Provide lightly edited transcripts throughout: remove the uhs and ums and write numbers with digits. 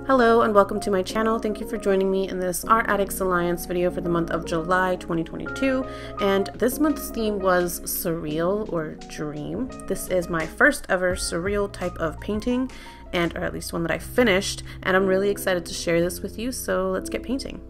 Hello and welcome to my channel. Thank you for joining me in this Art Addicts Alliance video for the month of July 2022. And this month's theme was Surreal or Dream. This is my first ever surreal type of painting, or at least one that I finished, and I'm really excited to share this with you, so let's get painting.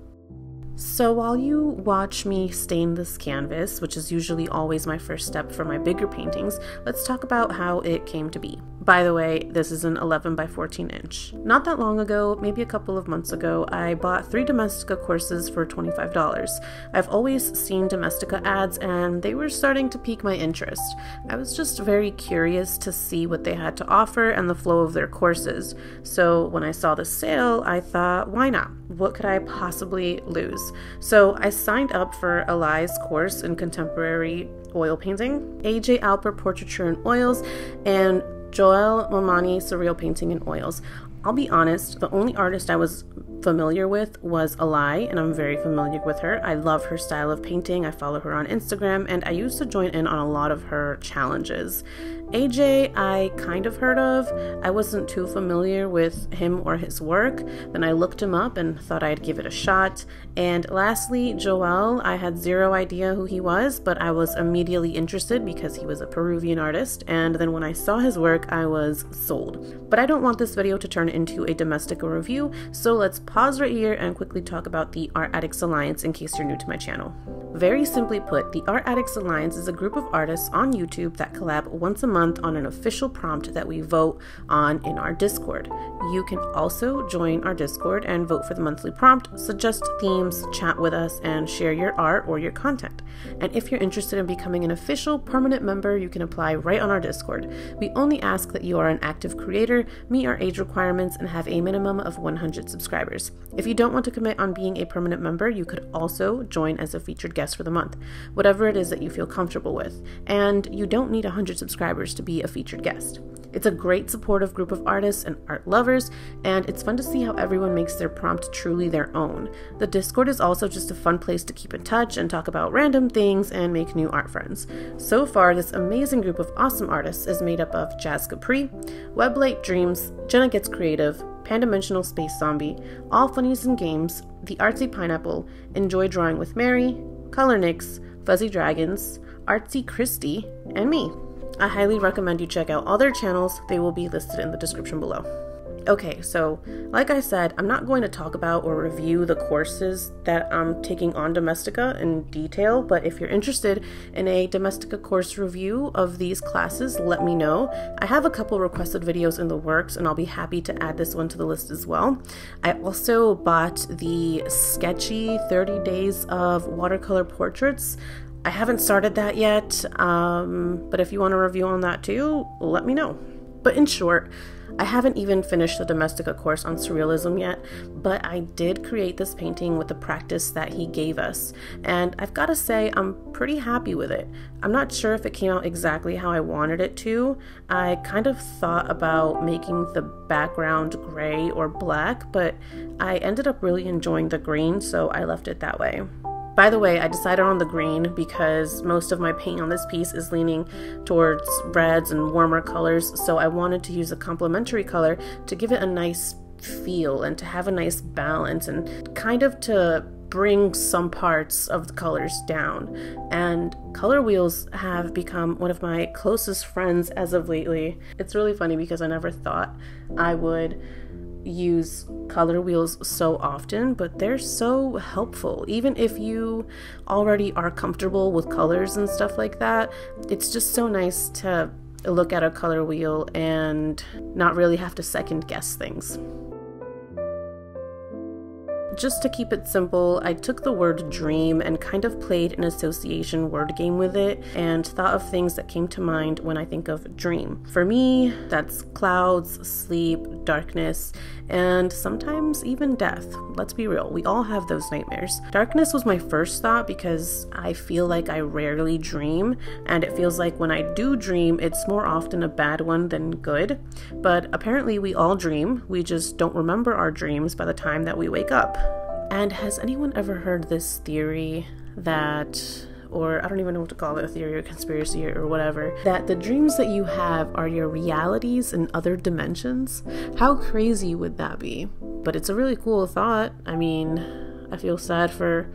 So while you watch me stain this canvas, which is usually always my first step for my bigger paintings, let's talk about how it came to be. By the way, this is an 11 by 14 inch. Not that long ago, maybe a couple of months ago, I bought 3 Domestika courses for $25. I've always seen Domestika ads and they were starting to pique my interest. I was just very curious to see what they had to offer and the flow of their courses. So when I saw the sale, I thought, why not? What could I possibly lose? So I signed up for Eli's course in contemporary oil painting, AJ Alper portraiture in oils, and Joel Mamani surreal painting in oils. I'll be honest, the only artist I was familiar with was Eli, and I'm very familiar with her. I love her style of painting. I follow her on Instagram, and I used to join in on a lot of her challenges. AJ, I kind of heard of. I wasn't too familiar with him or his work. Then I looked him up and thought I'd give it a shot. And lastly, Joel, I had zero idea who he was, but I was immediately interested because he was a Peruvian artist. And then when I saw his work, I was sold. But I don't want this video to turn into a Domestika review, so let's pause right here and quickly talk about the Art Addicts Alliance in case you're new to my channel. Very simply put, the Art Addicts Alliance is a group of artists on YouTube that collab once a month on an official prompt that we vote on in our Discord. You can also join our Discord and vote for the monthly prompt, suggest themes, chat with us, and share your art or your content. And if you're interested in becoming an official permanent member, you can apply right on our Discord. We only ask that you are an active creator, meet our age requirements, and have a minimum of 100 subscribers. If you don't want to commit on being a permanent member, you could also join as a featured guest for the month, whatever it is that you feel comfortable with. And you don't need 100 subscribers to be a featured guest. It's a great supportive group of artists and art lovers, and it's fun to see how everyone makes their prompt truly their own. The Discord is also just a fun place to keep in touch and talk about random things and make new art friends. So far, this amazing group of awesome artists is made up of Jazz Capri, Weblight Dreams, Jenna Gets Creative, Pan-Dimensional Space Zombie, All Funnies and Games, The Artsy Pineapple, Enjoy Drawing with Mary, Color Nix, Fuzzy Dragons, Artsy Kristy, and me. I highly recommend you check out all their channels. They will be listed in the description below. Okay, so like I said, I'm not going to talk about or review the courses that I'm taking on Domestika in detail, but if you're interested in a Domestika course review of these classes, let me know. I have a couple requested videos in the works, and I'll be happy to add this one to the list as well. I also bought the sketchy 30 days of watercolor portraits. I haven't started that yet, but if you want a review on that too, let me know. But in short, I haven't even finished the Domestika course on surrealism yet, but I did create this painting with the practice that he gave us, and I've got to say I'm pretty happy with it. I'm not sure if it came out exactly how I wanted it to. I kind of thought about making the background gray or black, but I ended up really enjoying the green, so I left it that way. By the way, I decided on the green because most of my paint on this piece is leaning towards reds and warmer colors, so I wanted to use a complementary color to give it a nice feel and to have a nice balance and kind of to bring some parts of the colors down. And color wheels have become one of my closest friends as of lately. It's really funny because I never thought I would use color wheels so often, but they're so helpful. Even if you already are comfortable with colors and stuff like that, it's just so nice to look at a color wheel and not really have to second guess things. Just to keep it simple, I took the word dream and kind of played an association word game with it and thought of things that came to mind when I think of dream. For me, that's clouds, sleep, darkness, and sometimes even death. Let's be real, we all have those nightmares. Darkness was my first thought because I feel like I rarely dream, and it feels like when I do dream, it's more often a bad one than good. But apparently we all dream, we just don't remember our dreams by the time that we wake up. And has anyone ever heard this theory that, or I don't even know what to call it, a theory or conspiracy or whatever, that the dreams that you have are your realities in other dimensions? How crazy would that be? But it's a really cool thought. I mean, I feel sad for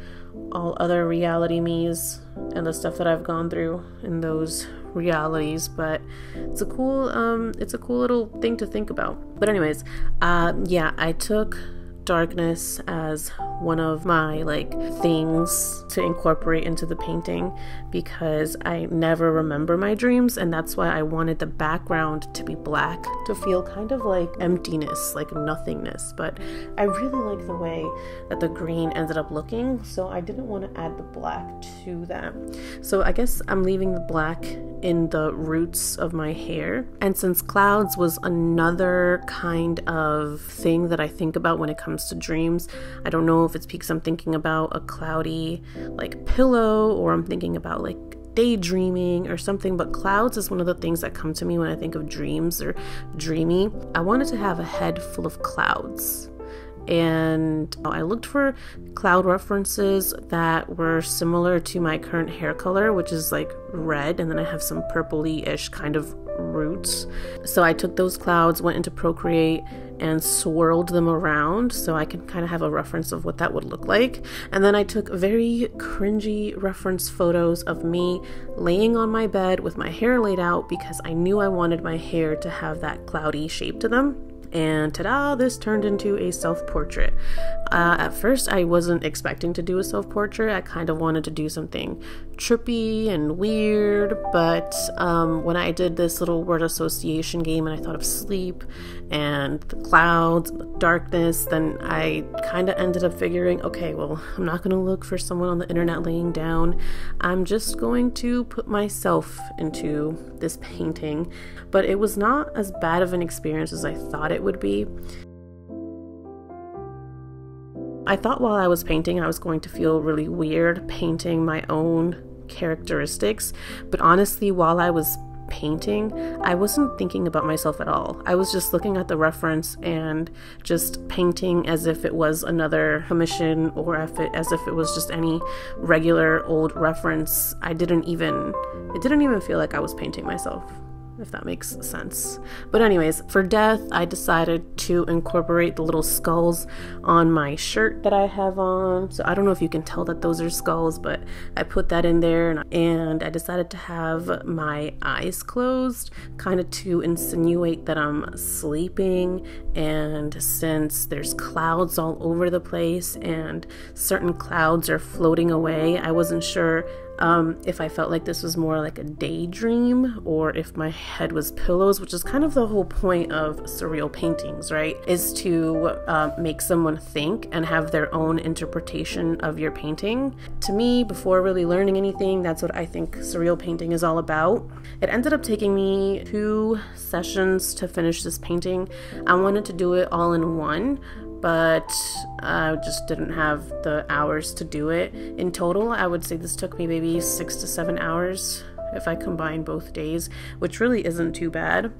all other reality me's and the stuff that I've gone through in those realities, but it's a cool little thing to think about. But anyways, yeah, I took darkness as one of my things to incorporate into the painting because I never remember my dreams, and that's why I wanted the background to be black to feel kind of like emptiness, like nothingness. But I really like the way that the green ended up looking, so I didn't want to add the black to that. So I guess I'm leaving the black in the roots of my hair. And since clouds was another kind of thing that I think about when it comes to dreams, I don't know if it's because I'm thinking about a cloudy pillow, or I'm thinking about daydreaming or something, but clouds is one of the things that come to me when I think of dreams or dreamy. I wanted to have a head full of clouds, and I looked for cloud references that were similar to my current hair color, which is red, and then I have some purpley-ish kind of roots. So I took those clouds, went into Procreate, and swirled them around so I can kind of have a reference of what that would look like. And then I took very cringy reference photos of me laying on my bed with my hair laid out because I knew I wanted my hair to have that cloudy shape to them. And ta-da, this turned into a self-portrait. At first, I wasn't expecting to do a self-portrait. I kind of wanted to do something trippy and weird, but when I did this little word association game and I thought of sleep and the clouds, darkness, then I kind of ended up figuring, okay, well, I'm not going to look for someone on the internet laying down. I'm just going to put myself into this painting. But it was not as bad of an experience as I thought it would be. I thought while I was painting I was going to feel really weird painting my own characteristics, but honestly, while I was painting, I wasn't thinking about myself at all. I was just looking at the reference and just painting as if it was another commission, or as if it was just any regular old reference. It didn't even feel like I was painting myself, if that makes sense. But anyways, for death, I decided to incorporate the little skulls on my shirt that I have on. So I don't know if you can tell that those are skulls, but I put that in there, and I decided to have my eyes closed, kind of to insinuate that I'm sleeping. And since there's clouds all over the place and certain clouds are floating away, I wasn't sure if I felt like this was more like a daydream or if my head was pillows, which is kind of the whole point of surreal paintings, right? Is to make someone think and have their own interpretation of your painting. To me, before really learning anything, that's what I think surreal painting is all about. It ended up taking me 2 sessions to finish this painting. I wanted to do it all in one, but I just didn't have the hours to do it. In total, I would say this took me maybe 6 to 7 hours if I combine both days, which really isn't too bad.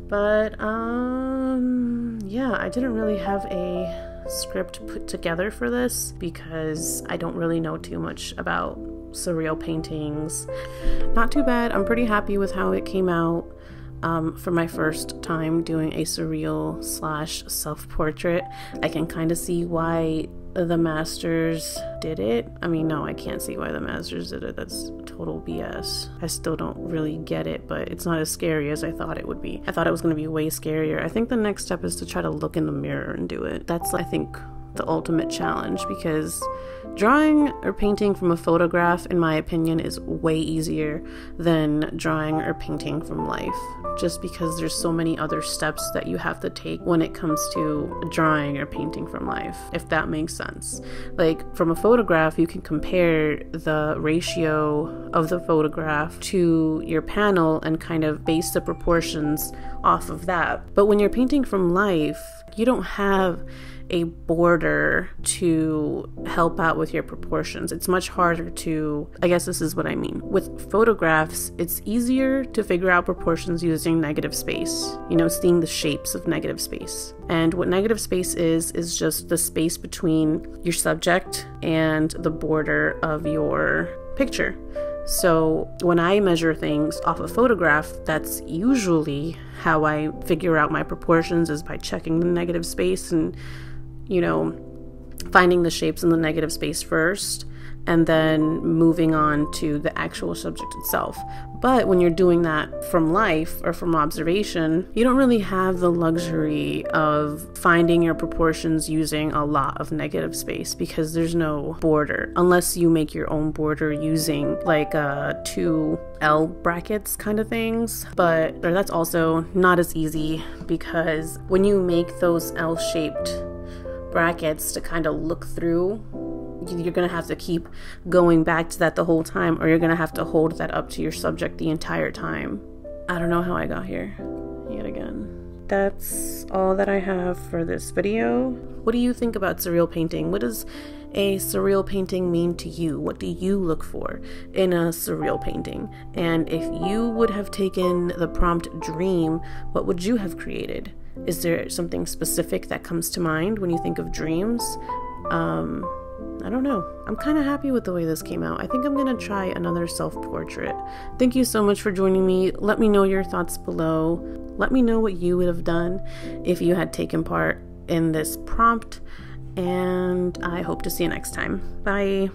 But yeah, I didn't really have a script put together for this because I don't really know too much about surreal paintings. Not too bad. I'm pretty happy with how it came out. For my first time doing a surreal / self-portrait, I can kind of see why the masters did it. I mean, no, I can't see why the masters did it. That's total BS. I still don't really get it, but it's not as scary as I thought it would be. I thought it was going to be way scarier. I think the next step is to try to look in the mirror and do it. That's, I think, the ultimate challenge, because drawing or painting from a photograph, in my opinion, is way easier than drawing or painting from life, just because there's so many other steps that you have to take when it comes to drawing or painting from life, if that makes sense. Like, from a photograph, you can compare the ratio of the photograph to your panel and kind of base the proportions off of that. But when you're painting from life, you don't have a border to help out with your proportions. It's much harder to, I guess this is what I mean. With photographs, it's easier to figure out proportions using negative space, seeing the shapes of negative space. And what negative space is just the space between your subject and the border of your picture. So when I measure things off a photograph, that's usually how I figure out my proportions, is by checking the negative space and you know, finding the shapes in the negative space first and then moving on to the actual subject itself. But when you're doing that from life or from observation, you don't really have the luxury of finding your proportions using a lot of negative space, because there's no border unless you make your own border using like 2 L brackets kind of things. But that's also not as easy, because when you make those L-shaped brackets to kind of look through, you're going to have to keep going back to that the whole time, or you're going to have to hold that up to your subject the entire time. I don't know how I got here yet again. That's all that I have for this video. What do you think about surreal painting? What does a surreal painting mean to you? What do you look for in a surreal painting? And if you would have taken the prompt dream, what would you have created? Is there something specific that comes to mind when you think of dreams? I don't know. I'm kind of happy with the way this came out. I think I'm going to try another self-portrait. Thank you so much for joining me. Let me know your thoughts below. Let me know what you would have done if you had taken part in this prompt. And I hope to see you next time. Bye.